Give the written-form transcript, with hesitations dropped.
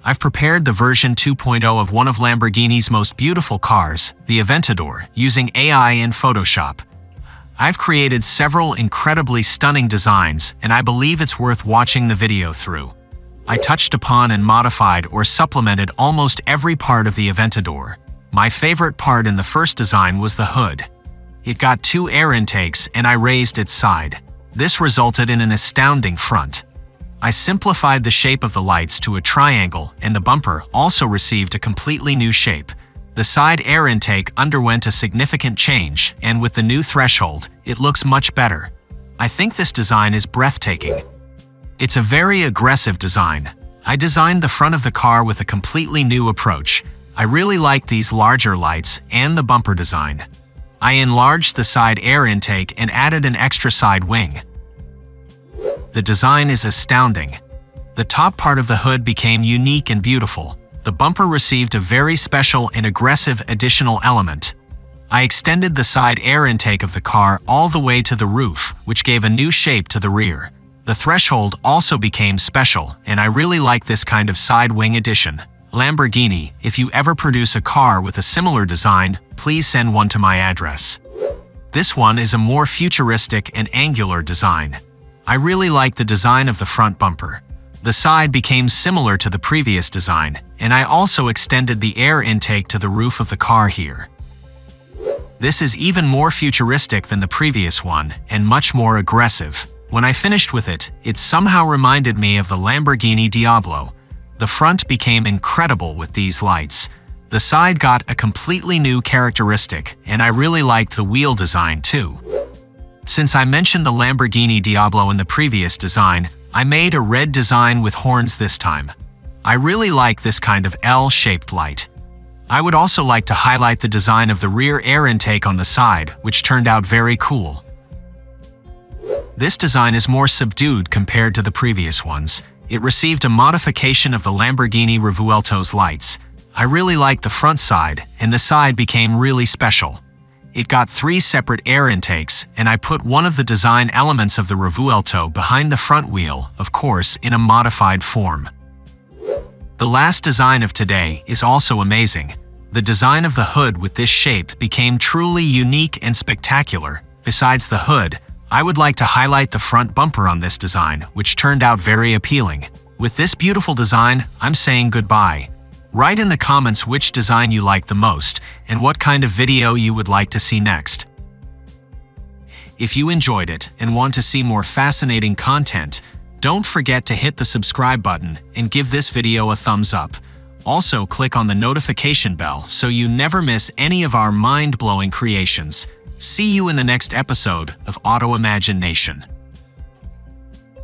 I've prepared the version 2.0 of one of Lamborghini's most beautiful cars, the Aventador, using AI in Photoshop. I've created several incredibly stunning designs, and I believe it's worth watching the video through. I touched upon and modified or supplemented almost every part of the Aventador. My favorite part in the first design was the hood. It got 2 air intakes and I raised its side. This resulted in an astounding front. I simplified the shape of the lights to a triangle, and the bumper also received a completely new shape. The side air intake underwent a significant change, and with the new threshold, it looks much better. I think this design is breathtaking. It's a very aggressive design. I designed the front of the car with a completely new approach. I really like these larger lights and the bumper design. I enlarged the side air intake and added an extra side wing. The design is astounding. The top part of the hood became unique and beautiful. The bumper received a very special and aggressive additional element. I extended the side air intake of the car all the way to the roof, which gave a new shape to the rear. The threshold also became special, and I really like this kind of side wing addition. Lamborghini, if you ever produce a car with a similar design, please send one to my address. This one is a more futuristic and angular design. I really like the design of the front bumper. The side became similar to the previous design, and I also extended the air intake to the roof of the car here. This is even more futuristic than the previous one, and much more aggressive. When I finished with it, it somehow reminded me of the Lamborghini Diablo. The front became incredible with these lights. The side got a completely new characteristic, and I really liked the wheel design too. Since I mentioned the Lamborghini Diablo in the previous design, I made a red design with horns this time. I really like this kind of L-shaped light. I would also like to highlight the design of the rear air intake on the side, which turned out very cool. This design is more subdued compared to the previous ones. It received a modification of the Lamborghini Revuelto's lights. I really like the front side, and the side became really special. It got 3 separate air intakes, and I put one of the design elements of the Revuelto behind the front wheel, of course, in a modified form. The last design of today is also amazing. The design of the hood with this shape became truly unique and spectacular. Besides the hood, I would like to highlight the front bumper on this design, which turned out very appealing. With this beautiful design, I'm saying goodbye. Write in the comments which design you like the most and what kind of video you would like to see next. If you enjoyed it and want to see more fascinating content, don't forget to hit the subscribe button and give this video a thumbs up. Also, click on the notification bell so you never miss any of our mind-blowing creations. See you in the next episode of Auto Imagination.